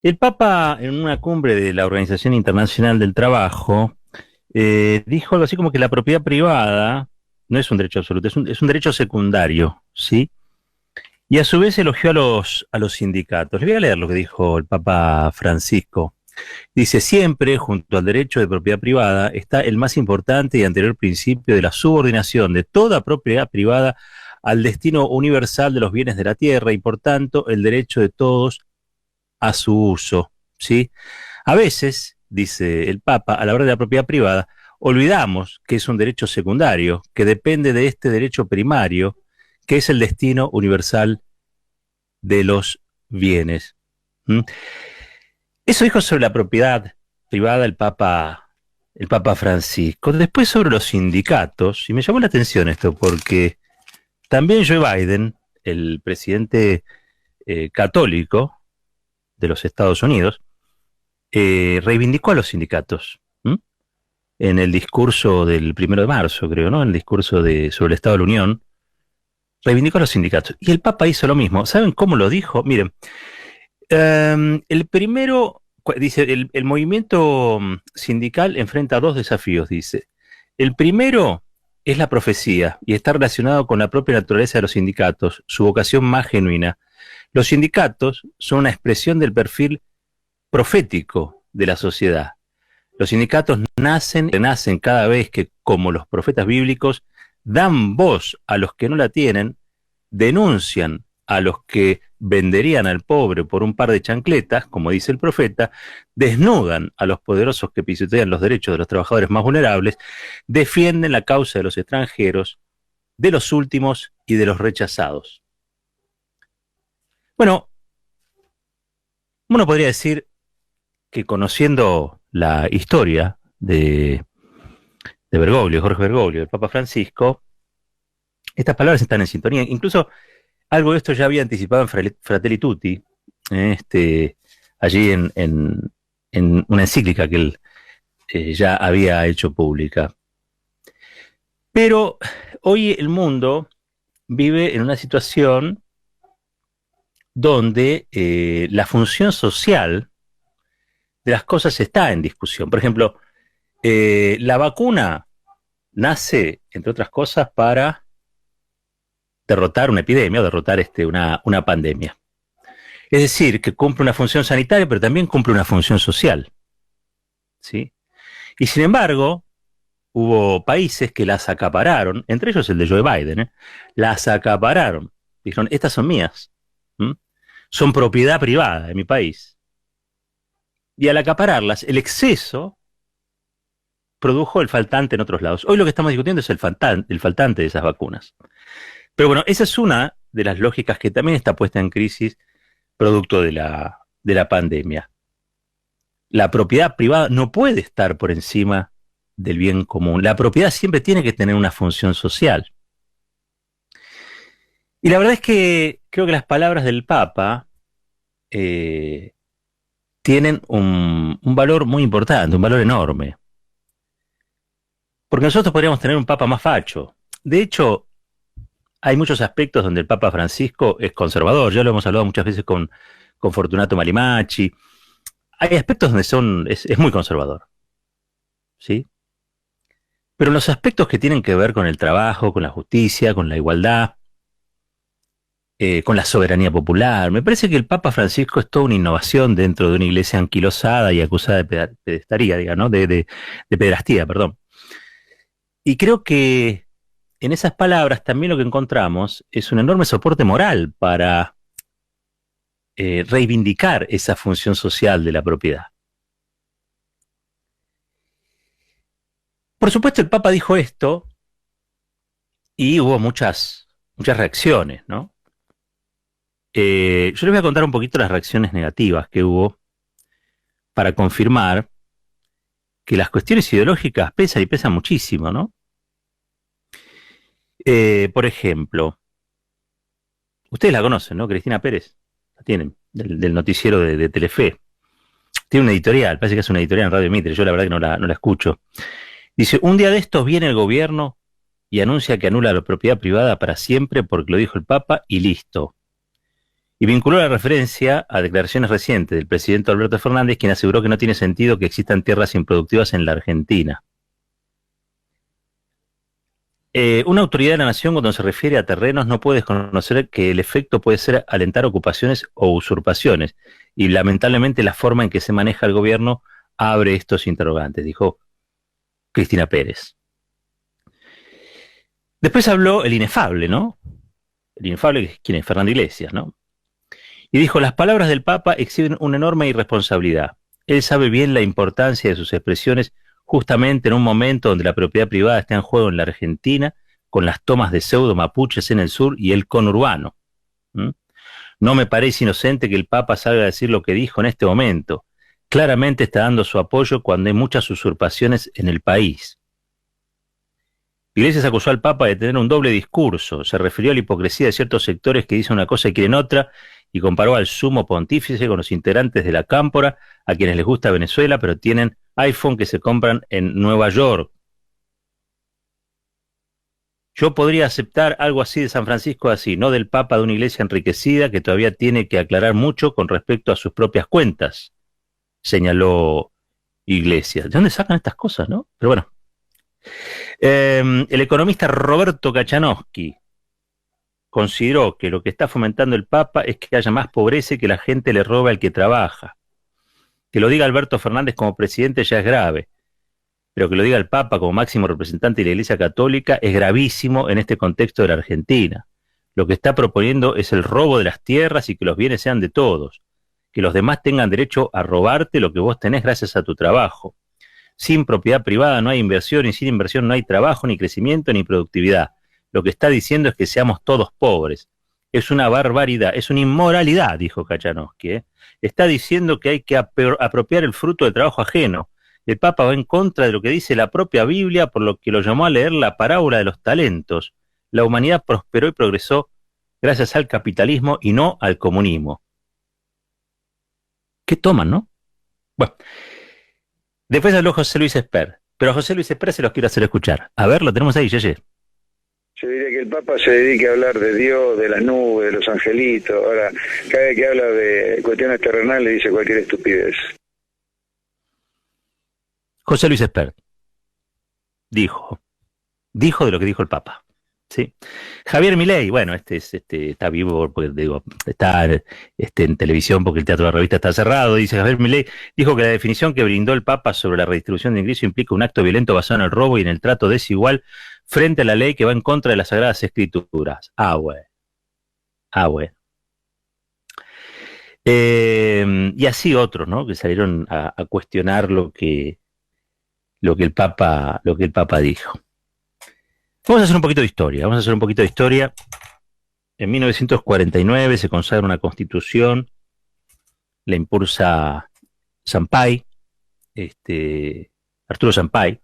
El Papa, en una cumbre de la Organización Internacional del Trabajo, dijo algo así como que la propiedad privada no es un derecho absoluto, es un derecho secundario, ¿sí? Y a su vez elogió a los sindicatos. Le voy a leer lo que dijo el Papa Francisco. Dice, siempre junto al derecho de propiedad privada está el más importante y anterior principio de la subordinación de toda propiedad privada al destino universal de los bienes de la tierra y por tanto el derecho de todos a su uso, ¿sí? A veces, dice el Papa, a la hora de la propiedad privada, olvidamos que es un derecho secundario, que depende de este derecho primario, que es el destino universal de los bienes. ¿Mm? Eso dijo sobre la propiedad privada el Papa Francisco. Después sobre los sindicatos, y me llamó la atención esto, porque también Joe Biden, el presidente católico de los Estados Unidos, reivindicó a los sindicatos. ¿Mm? En el discurso del 1 de marzo, creo, ¿no? En el discurso sobre el Estado de la Unión, reivindicó a los sindicatos. Y el Papa hizo lo mismo. ¿Saben cómo lo dijo? Miren, el primero, dice, el movimiento sindical enfrenta dos desafíos, dice. El primero es la profecía y está relacionado con la propia naturaleza de los sindicatos, su vocación más genuina. Los sindicatos son una expresión del perfil profético de la sociedad. Los sindicatos nacen cada vez que, como los profetas bíblicos, dan voz a los que no la tienen, denuncian a los que venderían al pobre por un par de chancletas, como dice el profeta, desnudan a los poderosos que pisotean los derechos de los trabajadores más vulnerables, defienden la causa de los extranjeros, de los últimos y de los rechazados. Bueno, uno podría decir que conociendo la historia de Bergoglio, Jorge Bergoglio, el Papa Francisco, estas palabras están en sintonía. Incluso algo de esto ya había anticipado en Fratelli Tutti, allí en una encíclica que él ya había hecho pública. Pero hoy el mundo vive en una situación donde la función social de las cosas está en discusión. Por ejemplo, la vacuna nace, entre otras cosas, para derrotar una epidemia o derrotar una pandemia. Es decir, que cumple una función sanitaria, pero también cumple una función social, ¿sí? Y sin embargo, hubo países que las acapararon, entre ellos el de Joe Biden, las acapararon. Dijeron, estas son mías, ¿m? Son propiedad privada de mi país. Y al acapararlas, el exceso produjo el faltante en otros lados. Hoy lo que estamos discutiendo es el faltante de esas vacunas. Pero bueno, esa es una de las lógicas que también está puesta en crisis producto de la pandemia. La propiedad privada no puede estar por encima del bien común. La propiedad siempre tiene que tener una función social. Y la verdad es que creo que las palabras del Papa eh, tienen un valor muy importante, un valor enorme. Porque nosotros podríamos tener un Papa más facho. De hecho, hay muchos aspectos donde el Papa Francisco es conservador. Ya lo hemos hablado muchas veces con Fortunato Malimacci. Hay aspectos donde es muy conservador, ¿sí? Pero los aspectos que tienen que ver con el trabajo, con la justicia, con la igualdad, con la soberanía popular, me parece que el Papa Francisco es toda una innovación dentro de una iglesia anquilosada y acusada de pedestaría, digamos, ¿no? De pederastía, perdón. Y creo que en esas palabras también lo que encontramos es un enorme soporte moral para reivindicar esa función social de la propiedad. Por supuesto, el Papa dijo esto y hubo muchas reacciones, ¿no? Yo les voy a contar un poquito las reacciones negativas que hubo para confirmar que las cuestiones ideológicas pesan y pesan muchísimo, ¿no? Por ejemplo, ustedes la conocen, ¿no? Cristina Pérez, la tienen, del noticiero de Telefe. Tiene una editorial, parece que es una editorial en Radio Mitre, yo la verdad que no la escucho. Dice, un día de estos viene el gobierno y anuncia que anula la propiedad privada para siempre porque lo dijo el Papa y listo. y vinculó la referencia a declaraciones recientes del presidente Alberto Fernández, quien aseguró que no tiene sentido que existan tierras improductivas en la Argentina. Una autoridad de la nación, cuando se refiere a terrenos, no puede desconocer que el efecto puede ser alentar ocupaciones o usurpaciones, y lamentablemente la forma en que se maneja el gobierno abre estos interrogantes, dijo Cristina Pérez. Después habló el inefable, ¿no? El inefable, ¿quién es? Fernando Iglesias, ¿no? Y dijo, las palabras del Papa exhiben una enorme irresponsabilidad. Él sabe bien la importancia de sus expresiones justamente en un momento donde la propiedad privada está en juego en la Argentina, con las tomas de pseudo mapuches en el sur y el conurbano. ¿Mm? No me parece inocente que el Papa salga a decir lo que dijo en este momento. Claramente está dando su apoyo cuando hay muchas usurpaciones en el país. Iglesias acusó al Papa de tener un doble discurso, se refirió a la hipocresía de ciertos sectores que dicen una cosa y quieren otra, y comparó al sumo pontífice con los integrantes de la cámpora, a quienes les gusta Venezuela, pero tienen iPhone que se compran en Nueva York. Yo podría aceptar algo así de San Francisco así, no del Papa de una iglesia enriquecida que todavía tiene que aclarar mucho con respecto a sus propias cuentas, señaló Iglesias. ¿De dónde sacan estas cosas, no? Pero bueno. El economista Roberto Kachanowski consideró que lo que está fomentando el Papa es que haya más pobreza y que la gente le roba al que trabaja. Que lo diga Alberto Fernández como presidente ya es grave, pero que lo diga el Papa como máximo representante de la Iglesia Católica es gravísimo en este contexto de la Argentina. Lo que está proponiendo es el robo de las tierras y que los bienes sean de todos, que los demás tengan derecho a robarte lo que vos tenés gracias a tu trabajo. Sin propiedad privada no hay inversión y sin inversión no hay trabajo, ni crecimiento, ni productividad. Lo que está diciendo es que seamos todos pobres. Es una barbaridad, es una inmoralidad, dijo Kachanowski. Está diciendo que hay que apropiar el fruto del trabajo ajeno. El Papa va en contra de lo que dice la propia Biblia, por lo que lo llamó a leer la parábola de los talentos. La humanidad prosperó y progresó gracias al capitalismo y no al comunismo. ¿Qué toman, no? Bueno. Después habló José Luis Esper, pero a José Luis Esper se los quiero hacer escuchar. A ver, lo tenemos ahí, Yeye. Yo diría que el Papa se dedique a hablar de Dios, de las nubes, de los angelitos. Ahora, cada vez que habla de cuestiones terrenales dice cualquier estupidez. José Luis Esper dijo de lo que dijo el Papa. ¿Sí? Javier Milei, bueno, está vivo porque digo, está en televisión porque el Teatro de la Revista está cerrado. Dice Javier Milei, dijo que la definición que brindó el Papa sobre la redistribución de ingresos implica un acto violento basado en el robo y en el trato desigual frente a la ley que va en contra de las Sagradas Escrituras. Bueno. Y así otros, ¿no? Que salieron a cuestionar lo que el Papa dijo. Vamos a hacer un poquito de historia. En 1949 se consagra una constitución, la impulsa Sampaio, Arturo Sampaio,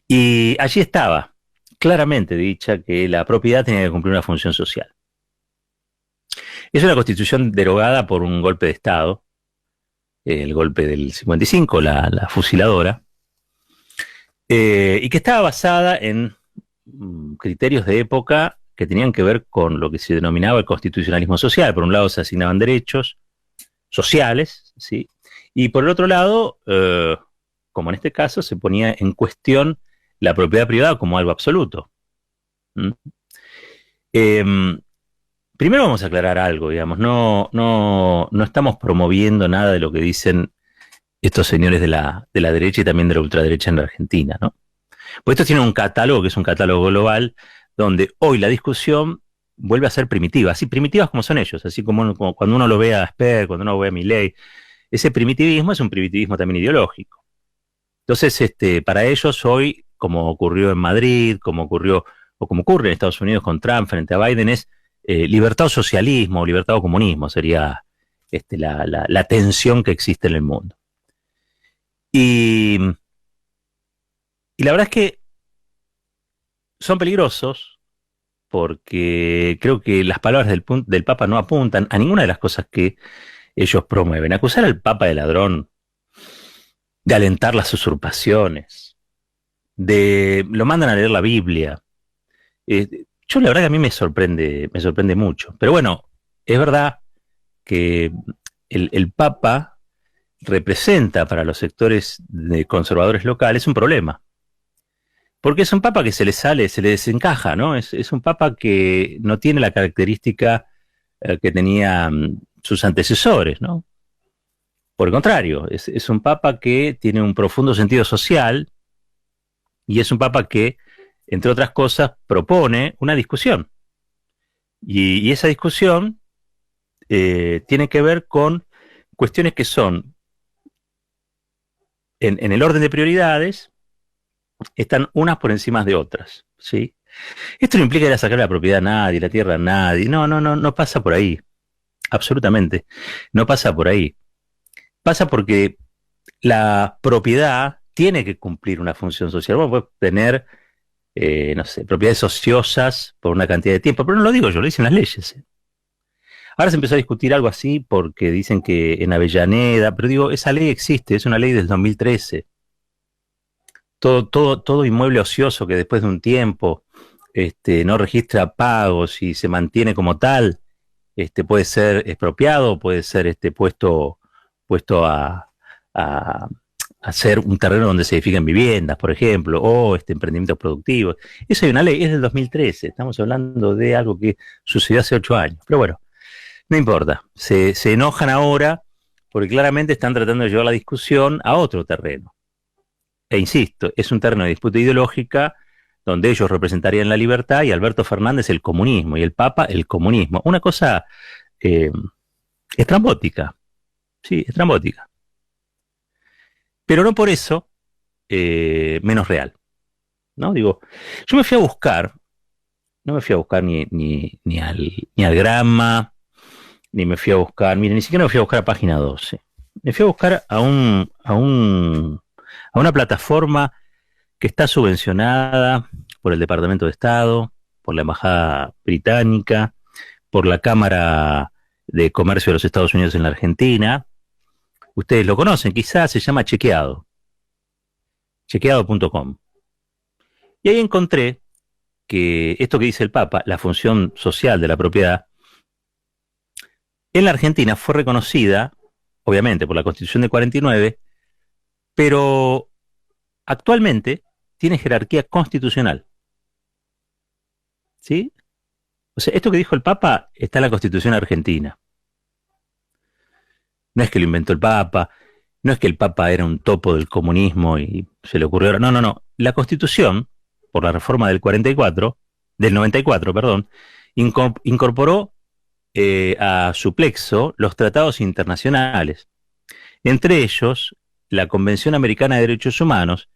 y allí estaba claramente dicha que la propiedad tenía que cumplir una función social. Es una constitución derogada por un golpe de Estado, el golpe del 55, la fusiladora, y que estaba basada en criterios de época que tenían que ver con lo que se denominaba el constitucionalismo social. Por un lado se asignaban derechos sociales, ¿sí? Y por el otro lado, como en este caso, se ponía en cuestión la propiedad privada como algo absoluto. Primero vamos a aclarar algo, digamos, no estamos promoviendo nada de lo que dicen estos señores de la derecha y también de la ultraderecha en la Argentina, ¿no? Pues estos tienen un catálogo que es un catálogo global, donde hoy la discusión vuelve a ser primitiva, así primitivas como son ellos, así como cuando uno lo ve a Esper, cuando uno ve a Milei, ese primitivismo es un primitivismo también ideológico. Entonces, para ellos hoy, como ocurrió en Madrid, como ocurre en Estados Unidos con Trump frente a Biden, es libertad o socialismo, libertad o comunismo, sería la tensión que existe en el mundo. Y la verdad es que son peligrosos porque creo que las palabras del Papa no apuntan a ninguna de las cosas que ellos promueven. Acusar al Papa de ladrón, de alentar las usurpaciones, lo mandan a leer la Biblia. Yo la verdad que a mí me sorprende mucho. Pero bueno, es verdad que el Papa representa para los sectores de conservadores locales un problema. Porque es un papa que se le sale, se le desencaja, ¿no? Es un papa que no tiene la característica que tenían sus antecesores, ¿no? Por el contrario, es un papa que tiene un profundo sentido social y es un papa que, entre otras cosas, propone una discusión. Y esa discusión tiene que ver con cuestiones que son, en el orden de prioridades, están unas por encima de otras, ¿sí? Esto no implica ir a sacar la propiedad a nadie, la tierra a nadie. No pasa por ahí. Absolutamente. No pasa por ahí. Pasa porque la propiedad tiene que cumplir una función social. Vos podés tener, no sé, propiedades ociosas por una cantidad de tiempo, pero no lo digo yo, lo dicen las leyes. Ahora se empezó a discutir algo así porque dicen que en Avellaneda, pero digo, esa ley existe, es una ley del 2013. Todo inmueble ocioso que después de un tiempo no registra pagos y se mantiene como tal, puede ser expropiado, puede ser puesto a ser un terreno donde se edifican viviendas, por ejemplo, o emprendimientos productivos. Eso hay una ley, es del 2013, estamos hablando de algo que sucedió hace 8 años. Pero bueno, no importa, se enojan ahora porque claramente están tratando de llevar la discusión a otro terreno. E insisto, es un terreno de disputa ideológica donde ellos representarían la libertad y Alberto Fernández el comunismo y el Papa el comunismo. Una cosa estrambótica, sí, estrambótica. Pero no por eso menos real, ¿no? Digo, yo me fui a buscar, no me fui a buscar ni al Gramma, ni me fui a buscar, mire, ni siquiera me fui a buscar a Página 12. Me fui a buscar a una plataforma que está subvencionada por el Departamento de Estado, por la Embajada Británica, por la Cámara de Comercio de los Estados Unidos en la Argentina. Ustedes lo conocen, quizás se llama Chequeado, chequeado.com. Y ahí encontré que esto que dice el Papa, la función social de la propiedad, en la Argentina fue reconocida, obviamente, por la Constitución de 49, pero actualmente tiene jerarquía constitucional. ¿Sí? O sea, esto que dijo el Papa está en la Constitución argentina. No es que lo inventó el Papa, no es que el Papa era un topo del comunismo y se le ocurrió. No. La Constitución, por la reforma del 94, perdón, incorporó a su plexo los tratados internacionales. Entre ellos, la Convención Americana de Derechos Humanos,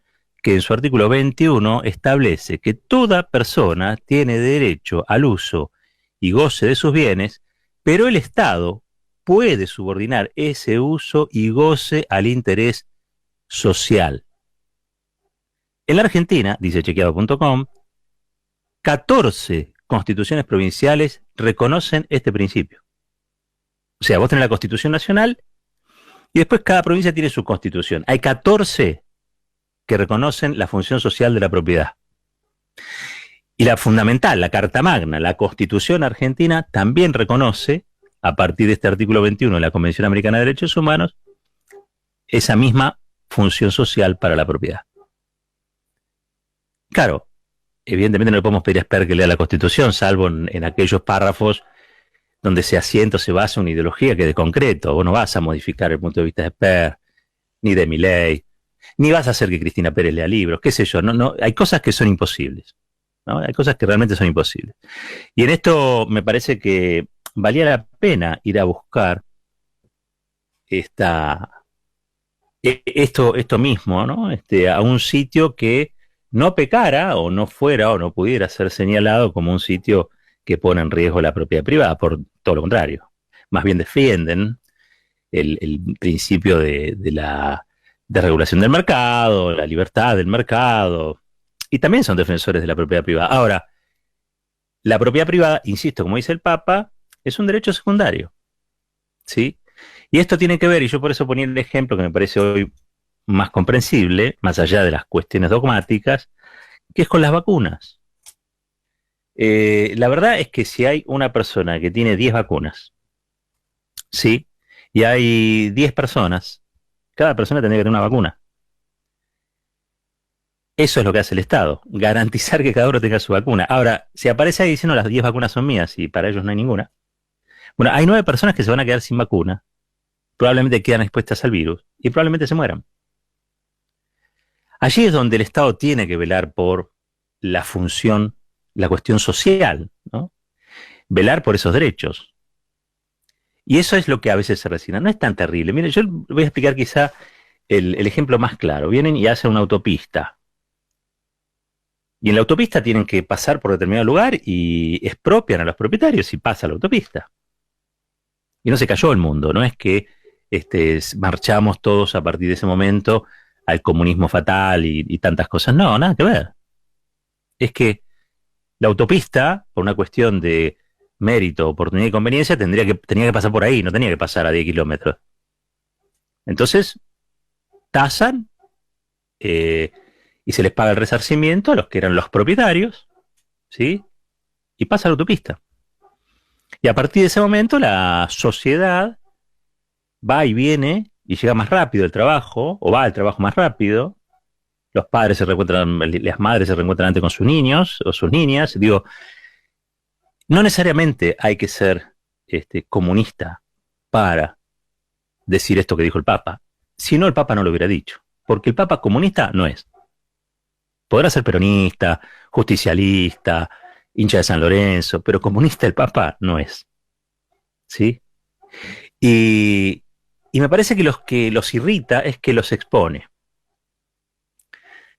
que en su artículo 21 establece que toda persona tiene derecho al uso y goce de sus bienes, pero el Estado puede subordinar ese uso y goce al interés social. En la Argentina, dice chequeado.com, 14 constituciones provinciales reconocen este principio. O sea, vos tenés la Constitución Nacional y después cada provincia tiene su constitución. Hay 14 que reconocen la función social de la propiedad. Y la fundamental, la Carta Magna, la Constitución Argentina, también reconoce, a partir de este artículo 21 de la Convención Americana de Derechos Humanos, esa misma función social para la propiedad. Claro, evidentemente no le podemos pedir a Esper que lea la Constitución, salvo en aquellos párrafos donde se asienta o se basa una ideología que de concreto. Vos no vas a modificar el punto de vista de Esper, ni de Milei, ni vas a hacer que Cristina Pérez lea libros, qué sé yo. No, hay cosas que son imposibles, ¿no? Hay cosas que realmente son imposibles. Y en esto me parece que valía la pena ir a buscar esto mismo, ¿no? A un sitio que no pecara o no fuera o no pudiera ser señalado como un sitio que pone en riesgo la propiedad privada, por todo lo contrario. Más bien defienden el principio de regulación del mercado, la libertad del mercado, y también son defensores de la propiedad privada. Ahora, la propiedad privada, insisto, como dice el Papa, es un derecho secundario, ¿sí? Y esto tiene que ver, y yo por eso ponía el ejemplo que me parece hoy más comprensible, más allá de las cuestiones dogmáticas, que es con las vacunas. La verdad es que si hay una persona que tiene 10 vacunas ¿sí? Y hay 10 personas, cada persona tendría que tener una vacuna. Eso es lo que hace el Estado, garantizar que cada uno tenga su vacuna. Ahora, si aparece ahí diciendo las 10 vacunas son mías y para ellos no hay ninguna, bueno, hay 9 personas que se van a quedar sin vacuna, probablemente quedan expuestas al virus y probablemente se mueran. Allí es donde el Estado tiene que velar por la función, la cuestión social, ¿no? Velar por esos derechos. Y eso es lo que a veces se resigna. No es tan terrible. Mire, yo voy a explicar quizá el ejemplo más claro. Vienen y hacen una autopista. Y en la autopista tienen que pasar por determinado lugar y expropian a los propietarios y pasa la autopista. Y no se cayó el mundo. No es que marchamos todos a partir de ese momento al comunismo fatal y tantas cosas. No, nada que ver. Es que la autopista, por una cuestión de mérito, oportunidad y conveniencia, tenía que pasar por ahí, no tenía que pasar a 10 kilómetros. Entonces, tasan y se les paga el resarcimiento a los que eran los propietarios, ¿sí? Y pasa la autopista. Y a partir de ese momento, la sociedad va y viene y llega más rápido al trabajo, o va al trabajo más rápido. Los padres se reencuentran, las madres se reencuentran antes con sus niños o sus niñas. Digo, no necesariamente hay que ser comunista para decir esto que dijo el Papa. Si no, el Papa no lo hubiera dicho. Porque el Papa comunista no es. Podrá ser peronista, justicialista, hincha de San Lorenzo, pero comunista el Papa no es. ¿Sí? Y me parece que los irrita es que los expone.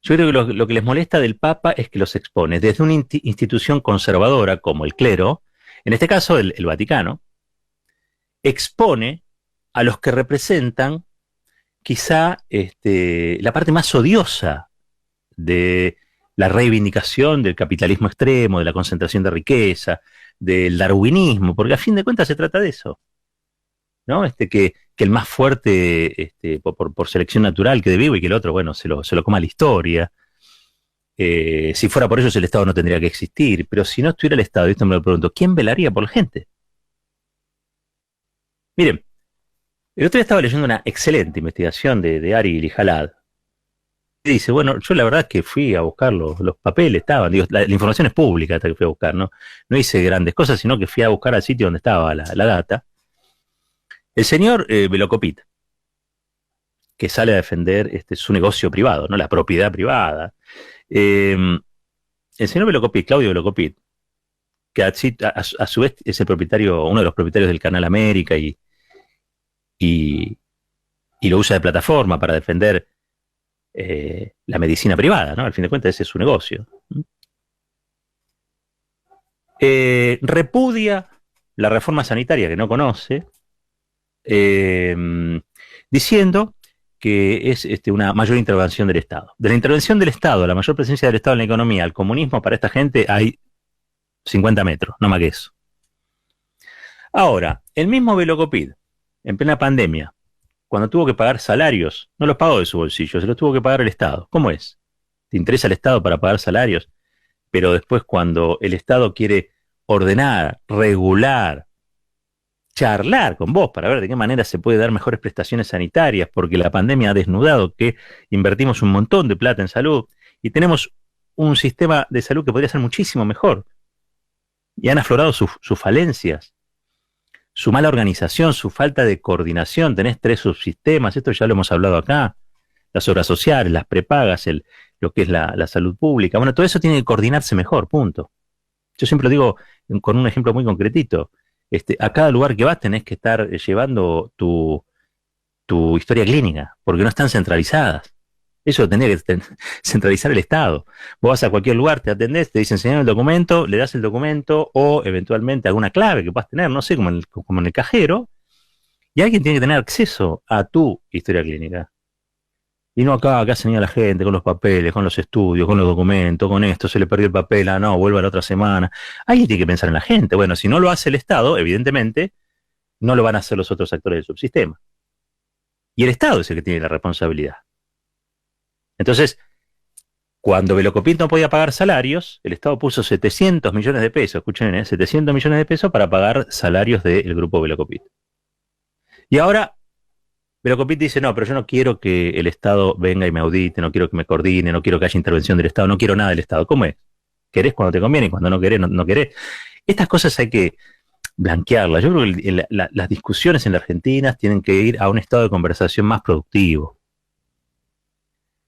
Yo creo que lo que les molesta del Papa es que los expone desde una institución conservadora como el clero, en este caso el Vaticano, expone a los que representan quizá la parte más odiosa de la reivindicación del capitalismo extremo, de la concentración de riqueza, del darwinismo, porque a fin de cuentas se trata de eso, ¿no? Que el más fuerte, por selección natural, quede vivo y que el otro, bueno, se lo coma la historia. Si fuera por ellos el Estado no tendría que existir, pero si no estuviera el Estado, y esto me lo pregunto, ¿quién velaría por la gente? Miren, el otro día estaba leyendo una excelente investigación de Ari Lijalad. Y dice, bueno, yo la verdad es que fui a buscar los papeles, estaban, digo, la información es pública hasta que fui a buscar, ¿no? No hice grandes cosas, sino que fui a buscar al sitio donde estaba la data. El señor Velocopit, que sale a defender su negocio privado, ¿no? La propiedad privada. El señor Velocopit, Claudio Velocopit, que a su vez es el propietario, uno de los propietarios del Canal América y lo usa de plataforma para defender la medicina privada, ¿no? Al fin de cuentas ese es su negocio. Repudia la reforma sanitaria que no conoce, diciendo que es una mayor intervención del Estado. De la intervención del Estado, la mayor presencia del Estado en la economía, al comunismo, para esta gente hay 50 metros, no más que eso. Ahora, el mismo Velocopid, en plena pandemia, cuando tuvo que pagar salarios, no los pagó de su bolsillo, se los tuvo que pagar el Estado. ¿Cómo es? ¿Te interesa el Estado para pagar salarios? Pero después cuando el Estado quiere ordenar, regular, charlar con vos para ver de qué manera se puede dar mejores prestaciones sanitarias, porque la pandemia ha desnudado que invertimos un montón de plata en salud y tenemos un sistema de salud que podría ser muchísimo mejor. Y han aflorado sus falencias, su mala organización, su falta de coordinación. Tenés 3 subsistemas, esto ya lo hemos hablado acá, las obras sociales, las prepagas, lo que es la salud pública. Bueno, todo eso tiene que coordinarse mejor, punto. Yo siempre lo digo con un ejemplo muy concretito. A cada lugar que vas tenés que estar llevando tu historia clínica, porque no están centralizadas. Eso lo tendría que centralizar el Estado. Vos vas a cualquier lugar, te atendés, te dicen enseñar el documento, le das el documento o eventualmente alguna clave que puedas tener, no sé, como en el cajero, y alguien tiene que tener acceso a tu historia clínica. Y no acá se niega la gente con los papeles, con los estudios, con los documentos, con esto, se le perdió el papel, no, vuelve la otra semana. Alguien tiene que pensar en la gente. Bueno, si no lo hace el Estado, evidentemente, no lo van a hacer los otros actores del subsistema. Y el Estado es el que tiene la responsabilidad. Entonces, cuando Velocopit no podía pagar salarios, el Estado puso 700 millones de pesos, escuchen, 700 millones de pesos para pagar salarios del grupo Velocopit. Y ahora Velocopit dice, no, pero yo no quiero que el Estado venga y me audite, no quiero que me coordine, no quiero que haya intervención del Estado, no quiero nada del Estado. ¿Cómo es? Querés cuando te conviene y cuando no querés, no querés. Estas cosas hay que blanquearlas. Yo creo que las discusiones en la Argentina tienen que ir a un estado de conversación más productivo.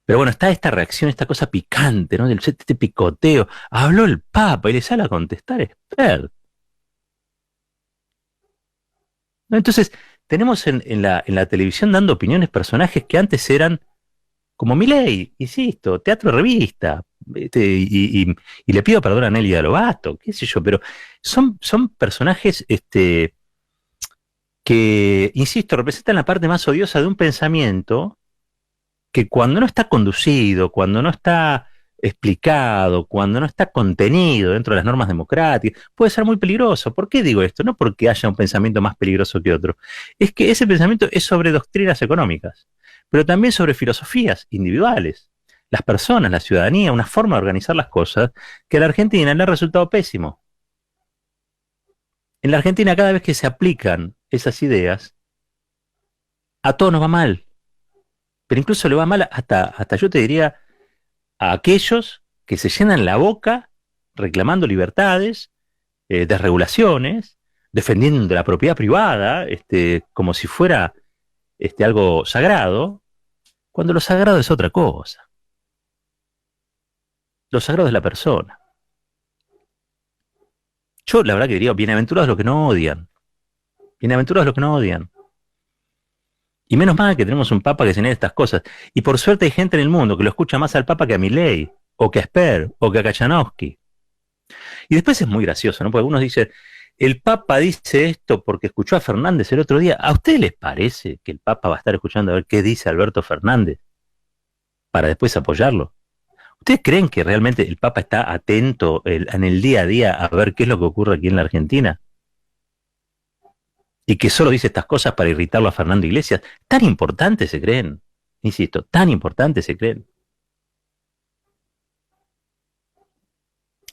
Pero bueno, está esta reacción, esta cosa picante, ¿no? Este picoteo. Habló el Papa y le sale a contestar experto. ¿No? Entonces, tenemos en la televisión dando opiniones personajes que antes eran como Milei, insisto, teatro de revista, y le pido perdón a Nelly de Lobato, qué sé yo, pero son personajes que, insisto, representan la parte más odiosa de un pensamiento que cuando no está conducido, cuando no está explicado, cuando no está contenido dentro de las normas democráticas, puede ser muy peligroso. ¿Por qué digo esto? No porque haya un pensamiento más peligroso que otro. Es que ese pensamiento es sobre doctrinas económicas, pero también sobre filosofías individuales. Las personas, la ciudadanía, una forma de organizar las cosas que a la Argentina le ha resultado pésimo. En la Argentina, cada vez que se aplican esas ideas, a todos nos va mal. Pero incluso le va mal hasta yo te diría, a aquellos que se llenan la boca reclamando libertades, desregulaciones, defendiendo la propiedad privada, como si fuera algo sagrado, cuando lo sagrado es otra cosa. Lo sagrado es la persona. Yo la verdad que diría, bienaventurados los que no odian. Bienaventurados los que no odian. Y menos mal que tenemos un papa que se niega estas cosas. Y por suerte hay gente en el mundo que lo escucha más al papa que a Milei, o que a Esper, o que a Kachanowski. Y después es muy gracioso, ¿no? Porque algunos dicen, el Papa dice esto porque escuchó a Fernández el otro día. ¿A ustedes les parece que el Papa va a estar escuchando a ver qué dice Alberto Fernández para después apoyarlo? ¿Ustedes creen que realmente el Papa está atento en el día a día a ver qué es lo que ocurre aquí en la Argentina? Y que solo dice estas cosas para irritarlo a Fernando Iglesias. ¿Tan importantes se creen? Insisto, tan importantes se creen.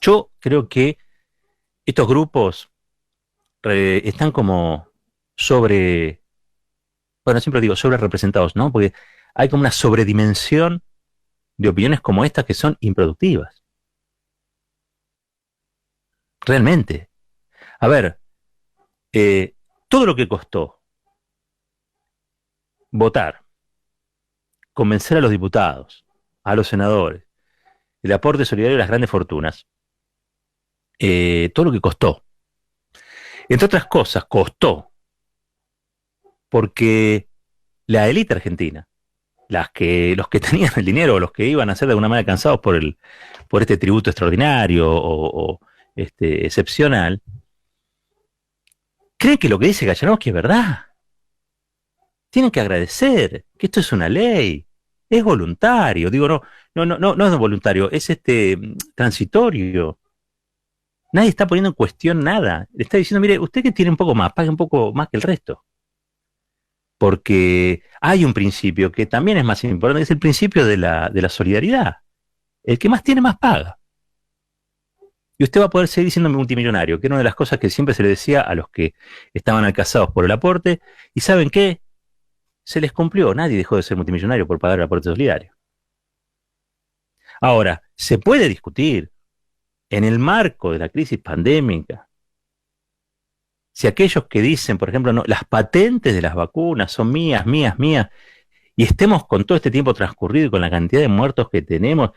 Yo creo que estos grupos están como sobre, bueno, siempre digo sobre representados, ¿no? Porque hay como una sobredimensión de opiniones como estas que son improductivas. Realmente. A ver, todo lo que costó votar, convencer a los diputados, a los senadores, el aporte solidario de las grandes fortunas, todo lo que costó. Entre otras cosas, costó porque la élite argentina, los que tenían el dinero, o los que iban a ser de alguna manera cansados por este tributo extraordinario o excepcional, creen que lo que dice Kachanowski es verdad. Tienen que agradecer que esto es una ley, es voluntario, digo, no es voluntario, es transitorio. Nadie está poniendo en cuestión nada. Le está diciendo, mire, usted que tiene un poco más, pague un poco más que el resto. Porque hay un principio que también es más importante, que es el principio de la solidaridad. El que más tiene, más paga. Y usted va a poder seguir siendo multimillonario, que era una de las cosas que siempre se le decía a los que estaban alcanzados por el aporte. ¿Y saben qué? Se les cumplió. Nadie dejó de ser multimillonario por pagar el aporte solidario. Ahora, se puede discutir en el marco de la crisis pandémica si aquellos que dicen, por ejemplo, no, las patentes de las vacunas son mías, mías, mías, y estemos con todo este tiempo transcurrido y con la cantidad de muertos que tenemos,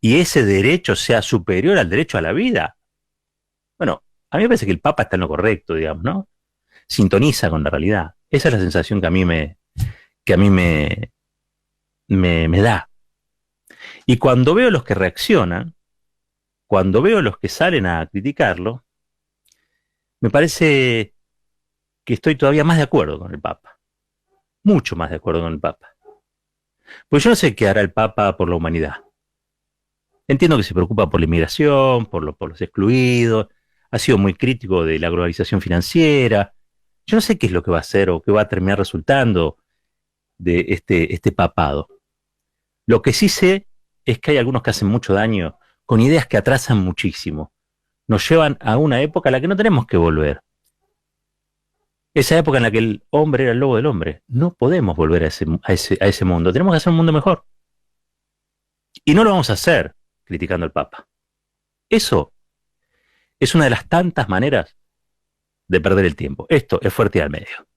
y ese derecho sea superior al derecho a la vida. Bueno, a mí me parece que el Papa está en lo correcto, digamos, ¿no? Sintoniza con la realidad. Esa es la sensación que a mí me da. Y cuando veo los que reaccionan, cuando veo los que salen a criticarlo, me parece que estoy todavía más de acuerdo con el Papa. Mucho más de acuerdo con el Papa. Pues yo no sé qué hará el Papa por la humanidad. Entiendo que se preocupa por la inmigración, por los excluidos, ha sido muy crítico de la globalización financiera. Yo no sé qué es lo que va a hacer o qué va a terminar resultando de este papado. Lo que sí sé es que hay algunos que hacen mucho daño con ideas que atrasan muchísimo. Nos llevan a una época a la que no tenemos que volver. Esa época en la que el hombre era el lobo del hombre. No podemos volver a ese mundo. Tenemos que hacer un mundo mejor. Y no lo vamos a hacer criticando al Papa. Eso es una de las tantas maneras de perder el tiempo. Esto es Fuerte y al Medio.